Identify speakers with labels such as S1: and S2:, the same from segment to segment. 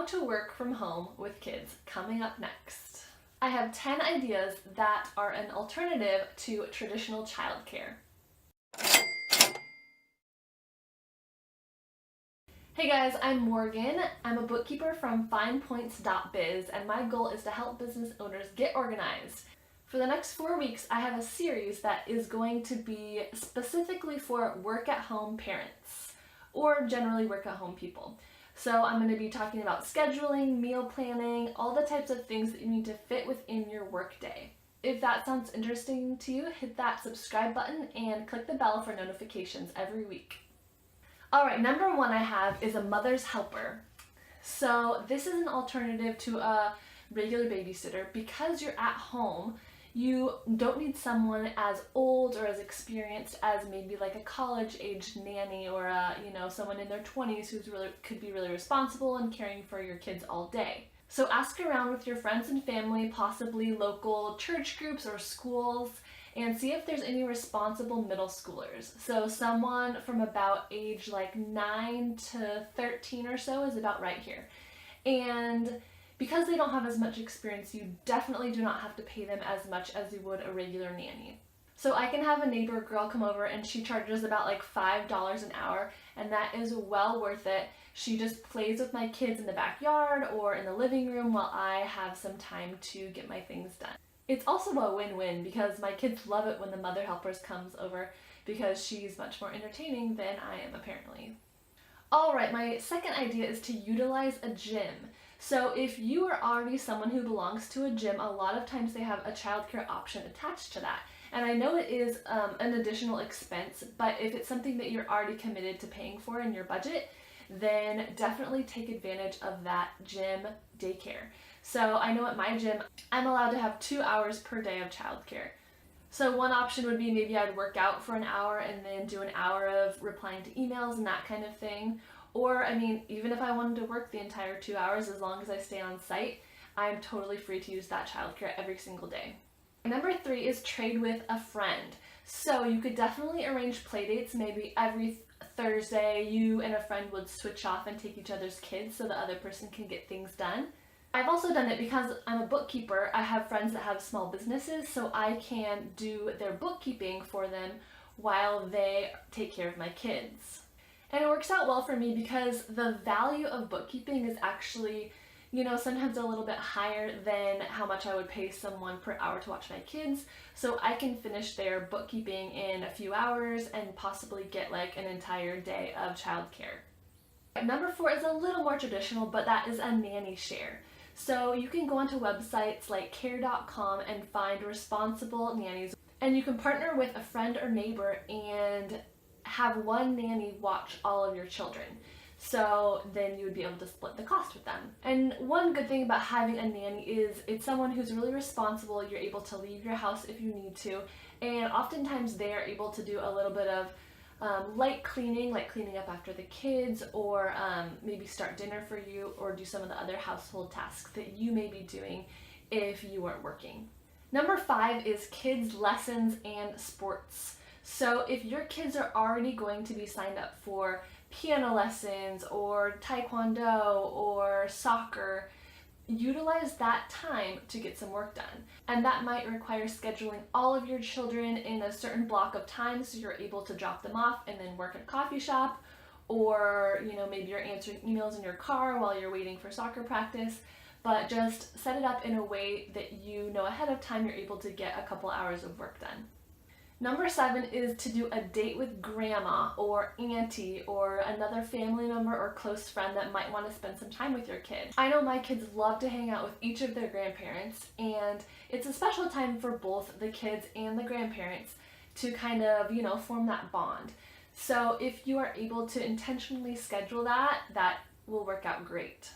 S1: how to work from home with kids coming up next. I have 10 ideas that are an alternative to traditional childcare. Hey guys, I'm Morgan. I'm a bookkeeper from FinePoints.biz, and my goal is to help business owners get organized. For the next 4 weeks, I have a series that is going to be specifically for work-at-home parents, or generally work-at-home people. So I'm going to be talking about scheduling, meal planning, all the types of things that you need to fit within your workday. If that sounds interesting to you, hit that subscribe button and click the bell for notifications every week. Alright, number 1 I have is a mother's helper. So this is an alternative to a regular babysitter. Because you're at home, you don't need someone as old or as experienced as maybe like a college-aged nanny or someone in their 20s who's could be really responsible and caring for your kids all day. So ask around with your friends and family, possibly local church groups or schools, and see if there's any responsible middle schoolers. So someone from about age like 9 to 13 or so is about right here. And because they don't have as much experience, you definitely do not have to pay them as much as you would a regular nanny. So I can have a neighbor girl come over and she charges about like $5 an hour, and that is well worth it. She just plays with my kids in the backyard or in the living room while I have some time to get my things done. It's also a win-win because my kids love it when the mother helpers comes over because she's much more entertaining than I am apparently. Alright, my second idea is to utilize a gym. So if you are already someone who belongs to a gym, a lot of times they have a childcare option attached to that. And I know it is an additional expense, but if it's something that you're already committed to paying for in your budget, then definitely take advantage of that gym daycare. So I know at my gym, I'm allowed to have 2 hours per day of childcare. So one option would be maybe I'd work out for an hour and then do an hour of replying to emails and that kind of thing. Or, even if I wanted to work the entire 2 hours, as long as I stay on site, I'm totally free to use that childcare every single day. Number 3 is trade with a friend. So you could definitely arrange play dates. Maybe every Thursday you and a friend would switch off and take each other's kids so the other person can get things done. I've also done it because I'm a bookkeeper. I have friends that have small businesses, so I can do their bookkeeping for them while they take care of my kids. And it works out well for me because the value of bookkeeping is actually, sometimes a little bit higher than how much I would pay someone per hour to watch my kids. So I can finish their bookkeeping in a few hours and possibly get like an entire day of childcare. Number 4 is a little more traditional, but that is a Nanny Share. So you can go onto websites like care.com and find responsible nannies, and you can partner with a friend or neighbor and have one nanny watch all of your children. So then you would be able to split the cost with them. And one good thing about having a nanny is it's someone who's really responsible. You're able to leave your house if you need to, and oftentimes they are able to do a little bit of light cleaning, like cleaning up after the kids, or maybe start dinner for you, or do some of the other household tasks that you may be doing if you weren't working. Number 5 is kids' lessons and sports. So if your kids are already going to be signed up for piano lessons or taekwondo or soccer, utilize that time to get some work done. And that might require scheduling all of your children in a certain block of time so you're able to drop them off and then work at a coffee shop, or maybe you're answering emails in your car while you're waiting for soccer practice. But just set it up in a way that you know ahead of time you're able to get a couple hours of work done. Number 7 is to do a date with grandma or auntie or another family member or close friend that might want to spend some time with your kids. I know my kids love to hang out with each of their grandparents, and it's a special time for both the kids and the grandparents to kind of, form that bond. So if you are able to intentionally schedule that, that will work out great.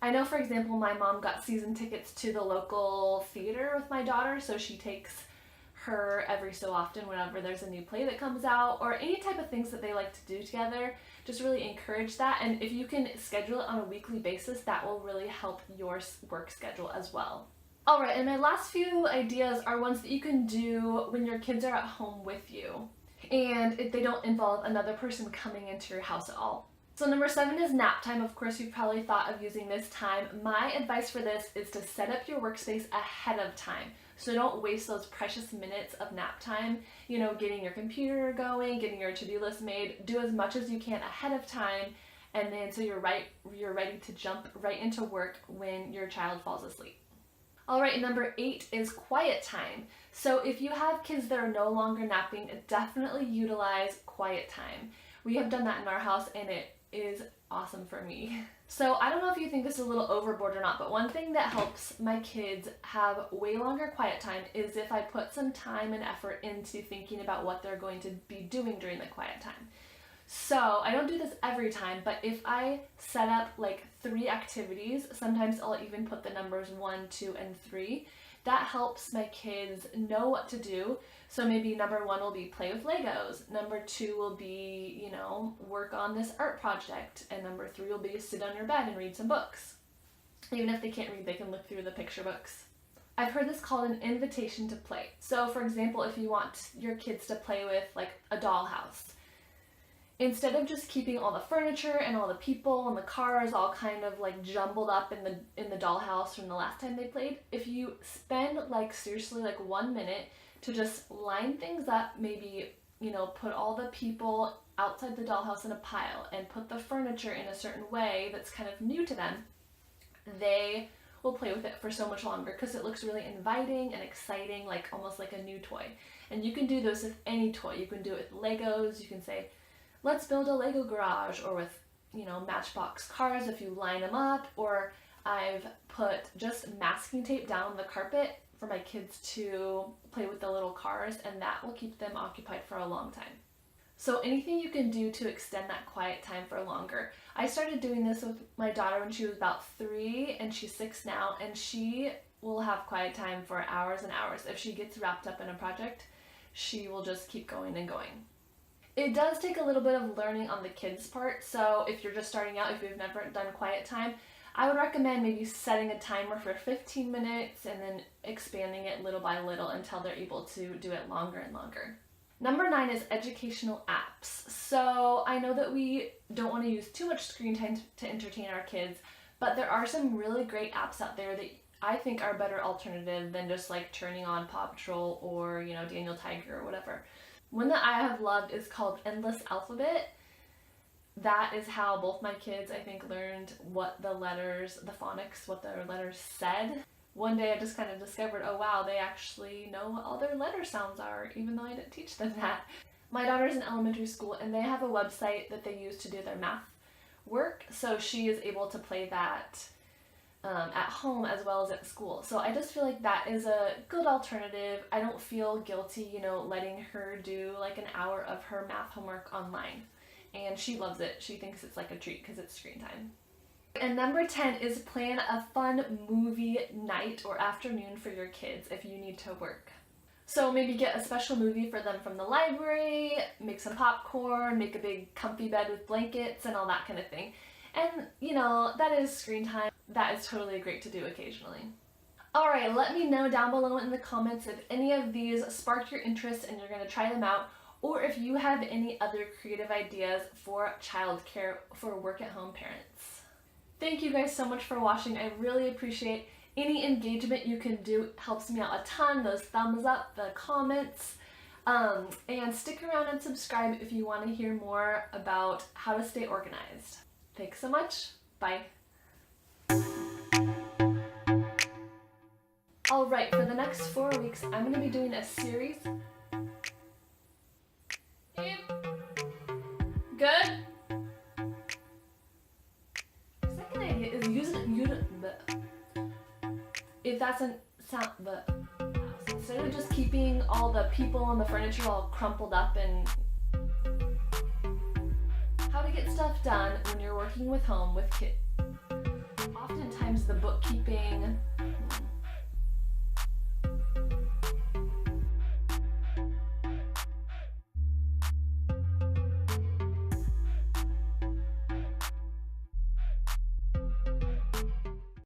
S1: I know, for example, my mom got season tickets to the local theater with my daughter, so she takes her every so often whenever there's a new play that comes out, or any type of things that they like to do together. Just really encourage that, and if you can schedule it on a weekly basis, that will really help your work schedule as well. Alright, and my last few ideas are ones that you can do when your kids are at home with you, and if they don't involve another person coming into your house at all. So number 7 is nap time. Of course, you've probably thought of using this time. My advice for this is to set up your workspace ahead of time. So don't waste those precious minutes of nap time, getting your computer going, getting your to-do list made. Do as much as you can ahead of time, and then so you're ready to jump right into work when your child falls asleep. All right, number 8 is quiet time. So if you have kids that are no longer napping, definitely utilize quiet time. We have done that in our house, and it is awesome for me. So I don't know if you think this is a little overboard or not, but one thing that helps my kids have way longer quiet time is if I put some time and effort into thinking about what they're going to be doing during the quiet time. So I don't do this every time, but if I set up like 3 activities, sometimes I'll even put the numbers 1, 2, and 3. That helps my kids know what to do. So maybe number 1 will be play with Legos. Number 2 will be, work on this art project. And number 3 will be sit on your bed and read some books. Even if they can't read, they can look through the picture books. I've heard this called an invitation to play. So for example, if you want your kids to play with like a dollhouse, instead of just keeping all the furniture and all the people and the cars all kind of like jumbled up in the dollhouse from the last time they played, if you spend seriously 1 minute to just line things up, maybe put all the people outside the dollhouse in a pile and put the furniture in a certain way that's kind of new to them, they will play with it for so much longer because it looks really inviting and exciting, almost like a new toy. And you can do this with any toy. You can do it with Legos. You can say, let's build a Lego garage, or with, Matchbox cars if you line them up, or I've put just masking tape down on the carpet for my kids to play with the little cars, and that will keep them occupied for a long time. So anything you can do to extend that quiet time for longer. I started doing this with my daughter when she was about 3, and she's 6 now, and she will have quiet time for hours and hours. If she gets wrapped up in a project, she will just keep going and going. It does take a little bit of learning on the kids' part, so if you're just starting out, if you've never done quiet time, I would recommend maybe setting a timer for 15 minutes and then expanding it little by little until they're able to do it longer and longer. Number 9 is educational apps. So I know that we don't want to use too much screen time to entertain our kids, but there are some really great apps out there that I think are a better alternative than just turning on Paw Patrol or, Daniel Tiger or whatever. One that I have loved is called Endless Alphabet. That is how both my kids, I think, learned what the phonics, what their letters said. One day I just kind of discovered, oh wow, they actually know what all their letter sounds are, even though I didn't teach them that. My daughter's in elementary school, and they have a website that they use to do their math work, so she is able to play that at home as well as at school. So I just feel like that is a good alternative. I don't feel guilty, letting her do an hour of her math homework online. And she loves it. She thinks it's like a treat because it's screen time. And number 10 is plan a fun movie night or afternoon for your kids if you need to work. So maybe get a special movie for them from the library, make some popcorn, make a big comfy bed with blankets and all that kind of thing. And, that is screen time. That is totally great to do occasionally. Alright, let me know down below in the comments if any of these sparked your interest and you're going to try them out, or if you have any other creative ideas for childcare for work-at-home parents. Thank you guys so much for watching. I really appreciate any engagement you can do. It helps me out a ton. Those thumbs up, the comments. And stick around and subscribe if you want to hear more about how to stay organized. Thanks so much. Bye. Alright, for the next 4 weeks, I'm going to be doing a series. Good? Second idea is if that's a sound, instead of just keeping all the people and the furniture all crumpled up, and how to get stuff done when you're working with kids. Oftentimes the bookkeeping